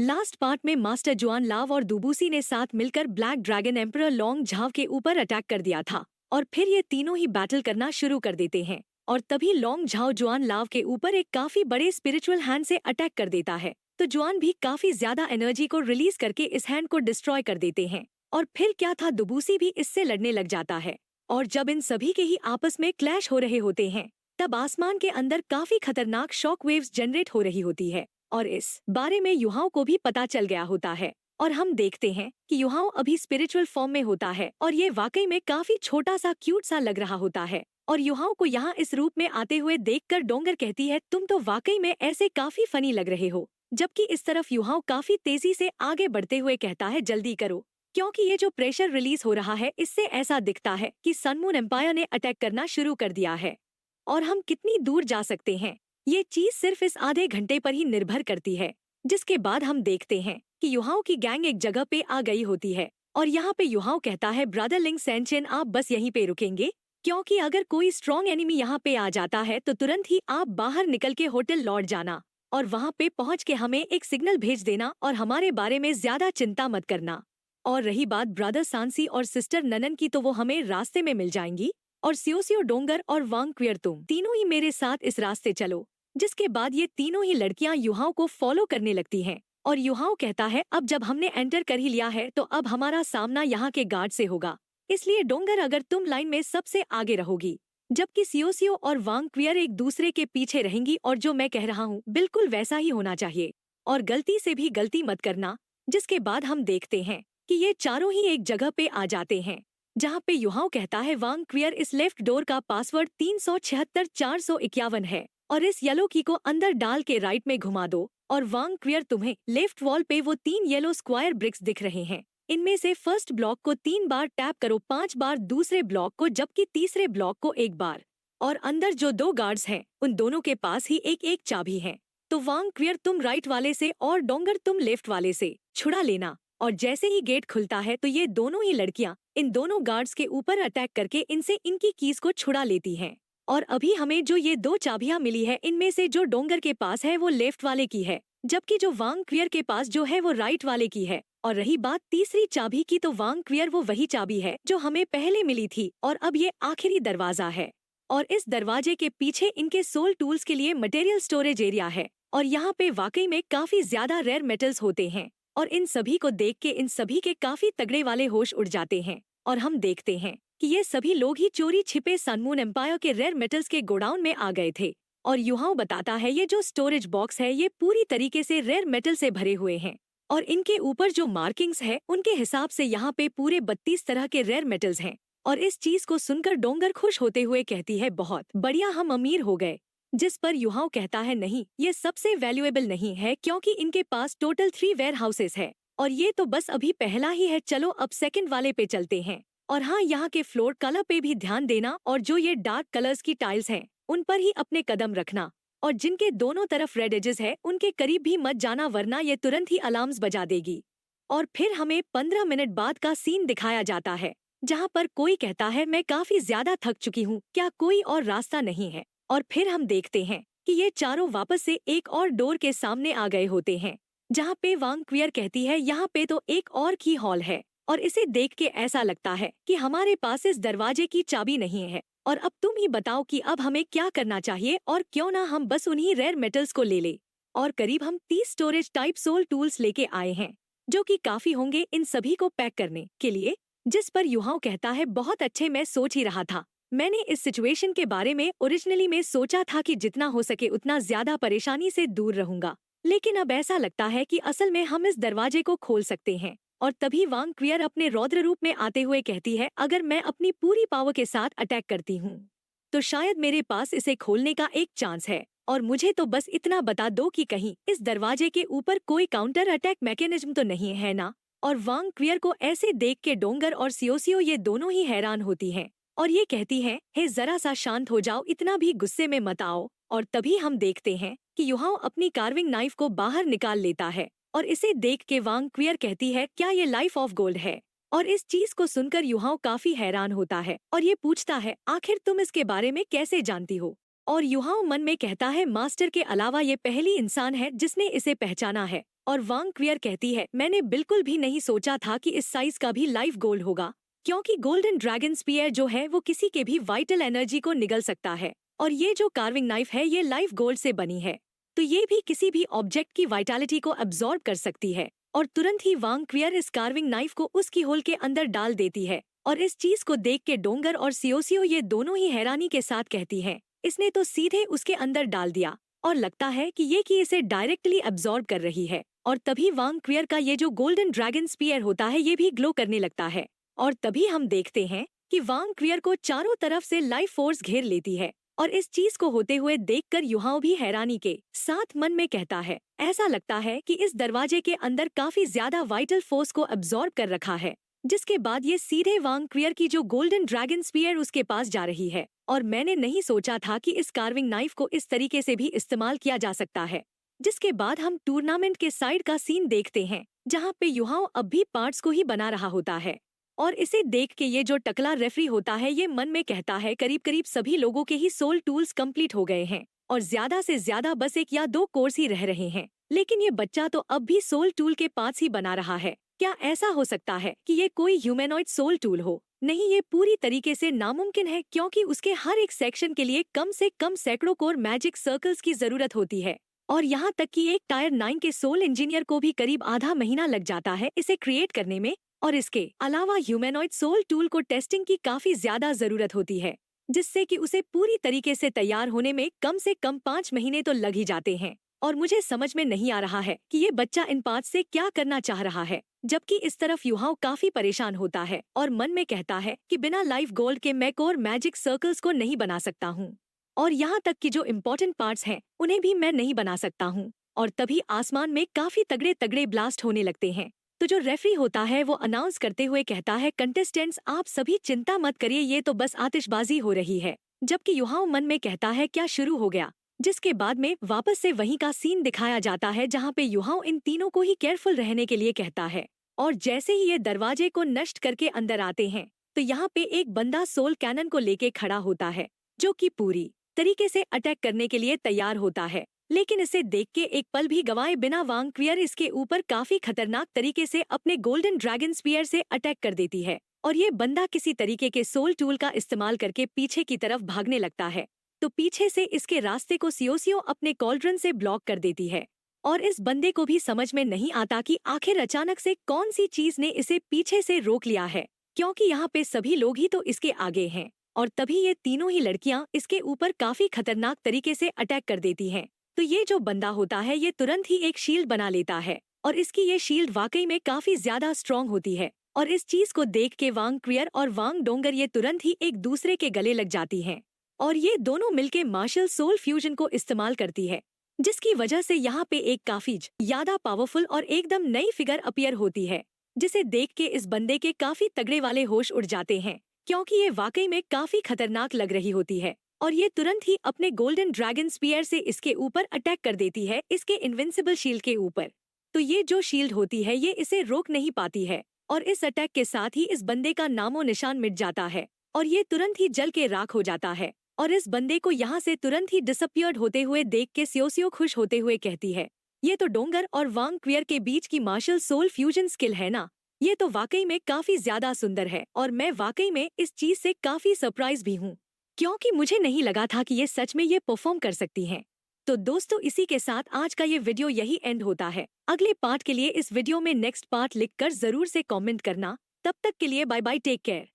Last part में master जुआन लाव और दुबूसी ने साथ मिलकर ब्लैक ड्रैगन एम्परर लॉन्ग झाव के ऊपर अटैक कर दिया था और फिर ये तीनों ही बैटल करना शुरू कर देते हैं और तभी लॉन्ग झाव जुआन लाव के ऊपर एक काफी बड़े स्पिरिचुअल हैंड से अटैक कर देता है। तो जुआन भी काफी ज्यादा एनर्जी को रिलीज करके इस हैंड को डिस्ट्रॉय कर देते हैं और फिर क्या था, दुबूसी भी इससे लड़ने लग जाता है। और जब इन सभी के ही आपस में क्लैश हो रहे होते हैं तब आसमान के अंदर काफी खतरनाक शॉक वेव्स जनरेट हो रही होती है और इस बारे में युहाओं को भी पता चल गया होता है। और हम देखते हैं कि युहाओं अभी स्पिरिचुअल फॉर्म में होता है और ये वाकई में काफी छोटा सा क्यूट सा लग रहा होता है। और युहाओं को यहाँ इस रूप में आते हुए देखकर डोंगर कहती है, तुम तो वाकई में ऐसे काफी फनी लग रहे हो। जबकि इस तरफ युहाओं काफी तेजी से आगे बढ़ते हुए कहता है, जल्दी करो क्योंकि ये जो प्रेशर रिलीज हो रहा है इससे ऐसा दिखता है कि सनमून एम्पायर ने अटैक करना शुरू कर दिया है। और हम कितनी दूर जा सकते हैं ये चीज सिर्फ इस आधे घंटे पर ही निर्भर करती है। जिसके बाद हम देखते हैं कि युहाओं की गैंग एक जगह पे आ गई होती है और यहाँ पे युहाओं कहता है, ब्रदर लिंग सेंचेन आप बस यहीं पे रुकेंगे क्योंकि अगर कोई स्ट्रॉन्ग एनिमी यहाँ पे आ जाता है तो तुरंत ही आप बाहर निकल के होटल लौट जाना और वहाँ पे पहुँच के हमें एक सिग्नल भेज देना और हमारे बारे में ज्यादा चिंता मत करना। और रही बात ब्रदर सांसी और सिस्टर ननन की, तो वो हमें रास्ते में मिल जाएंगी और सियोसियो डोंगर और वांग क्वियर तुम तीनों ही मेरे साथ इस रास्ते चलो। जिसके बाद ये तीनों ही लड़कियां युहाओं को फॉलो करने लगती हैं और युहाओं कहता है, अब जब हमने एंटर कर ही लिया है तो अब हमारा सामना यहाँ के गार्ड से होगा, इसलिए डोंगर अगर तुम लाइन में सबसे आगे रहोगी जबकि सियोसियो और वांग क्वियर एक दूसरे के पीछे रहेंगी और जो मैं कह रहा हूँ बिल्कुल वैसा ही होना चाहिए और गलती से भी गलती मत करना। जिसके बाद हम देखते हैं कि ये चारों ही एक जगह पे आ जाते हैं जहाँ पे युहाओं कहता है, वांग क्वियर इस लेफ्ट डोर का पासवर्ड 376-451 है और इस येलो की को अंदर डाल के राइट में घुमा दो। और वांग क्वियर तुम्हें लेफ्ट वॉल पे वो 3 येलो स्क्वायर ब्रिक्स दिख रहे हैं, इनमें से फर्स्ट ब्लॉक को 3 बार टैप करो, 5 बार दूसरे ब्लॉक को जबकि तीसरे ब्लॉक को 1 बार। और अंदर जो 2 गार्ड्स हैं उन दोनों के पास ही एक एक चाबी है। तो वांग क्वियर तुम राइट वाले से और डोंगर तुम लेफ्ट वाले से छुड़ा लेना। और जैसे ही गेट खुलता है तो ये दोनों ही लड़कियां इन दोनों गार्ड्स के ऊपर अटैक करके इनसे इनकी कीज को छुड़ा लेती हैं। और अभी हमें जो ये 2 चाबियां मिली है इनमें से जो डोंगर के पास है वो लेफ्ट वाले की है जबकि जो वांग क्वियर के पास जो है वो राइट वाले की है। और रही बात तीसरी चाबी की, तो वांग क्वियर वो वही चाबी है जो हमें पहले मिली थी और अब ये आखिरी दरवाजा है और इस दरवाजे के पीछे इनके सोल टूल्स के लिए मटेरियल स्टोरेज एरिया है और यहाँ पे वाकई में काफी ज्यादा रेयर मेटल्स होते हैं। और इन सभी को देख के इन सभी के काफी तगड़े वाले होश उड़ जाते हैं और हम देखते हैं कि ये सभी लोग ही चोरी छिपे सनमून एम्पायर के रेयर मेटल्स के गोडाउन में आ गए थे। और युहाओं बताता है, ये जो स्टोरेज बॉक्स है ये पूरी तरीके से रेयर मेटल से भरे हुए हैं और इनके ऊपर जो मार्किंग्स है उनके हिसाब से यहाँ पे पूरे 32 तरह के रेयर मेटल्स हैं। और इस चीज को सुनकर डोंगर खुश होते हुए कहती है, बहुत बढ़िया, हम अमीर हो गए। जिस पर युहाओं कहता है, नहीं ये सबसे वैल्यूएबल नहीं है क्योंकि इनके पास टोटल 3 वेयर हाउसेस है और ये तो बस अभी पहला ही है, चलो अब सेकंड वाले पे चलते हैं। और हाँ, यहाँ के फ्लोर कलर पे भी ध्यान देना और जो ये डार्क कलर्स की टाइल्स हैं उन पर ही अपने कदम रखना और जिनके दोनों तरफ रेड एजेस है उनके करीब भी मत जाना वरना ये तुरंत ही अलार्म्स बजा देगी। और फिर हमें 15 मिनट बाद का सीन दिखाया जाता है जहाँ पर कोई कहता है, मैं काफी ज्यादा थक चुकी हूँ, क्या कोई और रास्ता नहीं है। और फिर हम देखते हैं कि ये चारों वापस से एक और डोर के सामने आ गए होते हैं जहाँ पे वांग क्वियर कहती है, यहाँ पे तो एक और की हॉल है और इसे देख के ऐसा लगता है कि हमारे पास इस दरवाजे की चाबी नहीं है और अब तुम ही बताओ कि अब हमें क्या करना चाहिए और क्यों ना हम बस उन्हीं रेयर मेटल्स को ले ले। और करीब हम 30 स्टोरेज टाइप सोल टूल्स लेके आए हैं जो कि काफी होंगे इन सभी को पैक करने के लिए। जिस पर युहाओं कहता है, बहुत अच्छे, मैं सोच ही रहा था, मैंने इस सिचुएशन के बारे में ओरिजिनली में सोचा था कि जितना हो सके उतना ज्यादा परेशानी से दूर रहूंगा, लेकिन अब ऐसा लगता है कि असल में हम इस दरवाजे को खोल सकते हैं। और तभी वांग क्वियर अपने रौद्र रूप में आते हुए कहती है, अगर मैं अपनी पूरी पावर के साथ अटैक करती हूँ तो शायद मेरे पास इसे खोलने का एक चांस है और मुझे तो बस इतना बता दो कि कहीं इस दरवाजे के ऊपर कोई काउंटर अटैक मैकेनिज्म तो नहीं है ना। और वांग क्वियर को ऐसे देख के डोंगर और सियोसियो ये दोनों ही हैरान होती हैं और ये कहती है, हे जरा सा शांत हो जाओ, इतना भी गुस्से में मत आओ। और तभी हम देखते हैं कि युहाओं अपनी कार्विंग नाइफ को बाहर निकाल लेता है और इसे देख के वांग क्वियर कहती है, क्या ये लाइफ ऑफ गोल्ड है। और इस चीज को सुनकर युहाओं काफी हैरान होता है और ये पूछता है, आखिर तुम इसके बारे में कैसे जानती हो। और युहाओ मन में कहता है मास्टर के अलावा ये पहली इंसान है जिसने इसे पहचाना है। और वांग क्वियर कहती है मैंने बिल्कुल भी नहीं सोचा था कि इस साइज का भी लाइफ गोल होगा, क्योंकि गोल्डन ड्रैगन स्पीयर जो है वो किसी के भी वाइटल एनर्जी को निगल सकता है। और ये जो कार्विंग नाइफ है ये लाइफ गोल्ड से बनी है, तो ये भी किसी भी ऑब्जेक्ट की वाइटैलिटी को अब्सॉर्ब कर सकती है। और तुरंत ही वांग क्वियर इस कार्विंग नाइफ को उसकी होल के अंदर डाल देती है। और इस चीज को देख के डोंगर और सियोसियो ये दोनों ही हैरानी के साथ कहती हैं, इसने तो सीधे उसके अंदर डाल दिया, और लगता है कि ये कि इसे डायरेक्टली अब्सॉर्ब कर रही है। और तभी वांग क्वियर का ये जो गोल्डन ड्रैगन स्पीयर होता है ये भी ग्लो करने लगता है। और तभी हम देखते हैं कि वांग क्वियर को चारों तरफ से लाइफ फोर्स घेर लेती है। और इस चीज को होते हुए देखकर युहाओ भी हैरानी के साथ मन में कहता है ऐसा लगता है कि इस दरवाजे के अंदर काफी ज्यादा वाइटल फोर्स को अब्सॉर्ब कर रखा है। जिसके बाद ये सीधे वांग क्वियर की जो गोल्डन ड्रैगन स्पीयर उसके पास जा रही है। और मैंने नहीं सोचा था कि इस कार्विंग नाइफ को इस तरीके से भी इस्तेमाल किया जा सकता है। जिसके बाद हम टूर्नामेंट के साइड का सीन देखते हैं, जहाँ पे युहाओ अब भी पार्ट्स को ही बना रहा होता है। और इसे देख के ये जो टकला रेफरी होता है ये मन में कहता है करीब करीब सभी लोगों के ही सोल टूल्स कंप्लीट हो गए हैं, और ज्यादा से ज्यादा बस 1 या 2 कोर्स ही रह रहे हैं। लेकिन ये बच्चा तो अब भी सोल टूल के पार्ट्स ही बना रहा है। क्या ऐसा हो सकता है कि ये कोई ह्यूमैनॉइड सोल टूल हो? नहीं, ये पूरी तरीके से नामुमकिन है, क्योंकि उसके हर एक सेक्शन के लिए कम से कम सैकड़ों कोर मैजिक सर्कल्स की जरूरत होती है। और यहाँ तक कि एक टायर 9 के सोल इंजीनियर को भी करीब आधा महीना लग जाता है इसे क्रिएट करने में। और इसके अलावा ह्यूमैनॉइड सोल टूल को टेस्टिंग की काफी ज्यादा जरूरत होती है, जिससे कि उसे पूरी तरीके से तैयार होने में कम से कम 5 महीने तो लग ही जाते हैं। और मुझे समझ में नहीं आ रहा है कि ये बच्चा इन पार्ट्स से क्या करना चाह रहा है। जबकि इस तरफ युहाओ काफी परेशान होता है और मन में कहता है कि बिना लाइफ गोल्ड के मैं कोर मैजिक सर्कल्स को नहीं बना सकता हूँ, और यहाँ तक कि जो इम्पोर्टेंट पार्ट्स हैं उन्हें भी मैं नहीं बना सकता हूँ। और तभी आसमान में काफी तगड़े तगड़े ब्लास्ट होने लगते हैं। तो जो रेफरी होता है वो अनाउंस करते हुए कहता है कंटेस्टेंट्स आप सभी चिंता मत करिए, ये तो बस आतिशबाजी हो रही है। जबकि युहाओ मन में कहता है क्या शुरू हो गया। जिसके बाद में वापस से वहीं का सीन दिखाया जाता है, जहाँ पे युहाओ इन तीनों को ही केयरफुल रहने के लिए कहता है। और जैसे ही ये दरवाजे को नष्ट करके अंदर आते हैं, तो यहाँ पे एक बंदा सोल कैनन को लेके खड़ा होता है, जो कि पूरी तरीके से अटैक करने के लिए तैयार होता है। लेकिन इसे देख के एक पल भी गवाए बिना वांग क्वियर इसके ऊपर काफी खतरनाक तरीके से अपने गोल्डन ड्रैगन स्पीयर से अटैक कर देती है। और ये बंदा किसी तरीके के सोल टूल का इस्तेमाल करके पीछे की तरफ भागने लगता है, तो पीछे से इसके रास्ते को सियोसियो अपने कॉल्ड्रन से ब्लॉक कर देती है। और इस बंदे को भी समझ में नहीं आता कि आखिर अचानक से कौन सी चीज ने इसे पीछे से रोक लिया है, क्योंकि यहाँ पे सभी लोग ही तो इसके आगे हैं। और तभी ये तीनों ही लड़कियां इसके ऊपर काफी खतरनाक तरीके से अटैक कर देती हैं। तो ये जो बंदा होता है ये तुरंत ही एक शील्ड बना लेता है, और इसकी ये शील्ड वाकई में काफी ज्यादा स्ट्रॉन्ग होती है। और इस चीज को देख के वांग क्वियर और वांग डोंगर ये तुरंत ही एक दूसरे के गले लग जाती हैं। और ये दोनों मिलके मार्शल सोल फ्यूजन को इस्तेमाल करती है, जिसकी वजह से यहाँ पे एक काफी ज्यादा पावरफुल और एकदम नई फिगर अपीयर होती है, जिसे देख के इस बंदे के काफी तगड़े वाले होश उड़ जाते हैं, क्योंकि ये वाकई में काफी खतरनाक लग रही होती है। और ये तुरंत ही अपने गोल्डन ड्रैगन स्पीयर से इसके ऊपर अटैक कर देती है, इसके इनविंसिबल शील्ड के ऊपर। तो ये जो शील्ड होती है ये इसे रोक नहीं पाती है, और इस अटैक के साथ ही इस बंदे का नामो निशान मिट जाता है, और ये तुरंत ही जल के राख हो जाता है। और इस बंदे को यहाँ से तुरंत ही डिसअपियर्ड होते हुए देख के सियोसियो खुश होते हुए कहती है ये तो डोंगर और वांग क्वियर के बीच की मार्शल सोल फ्यूजन स्किल है ना, ये तो वाकई में काफी ज्यादा सुंदर है। और मैं वाकई में इस चीज से काफी सरप्राइज भी हूँ, क्योंकि मुझे नहीं लगा था कि ये सच में ये परफॉर्म कर सकती हैं। तो दोस्तों इसी के साथ आज का ये वीडियो यही एंड होता है। अगले पार्ट के लिए इस वीडियो में नेक्स्ट पार्ट लिखकर जरूर से कमेंट करना। तब तक के लिए बाय बाय, टेक केयर।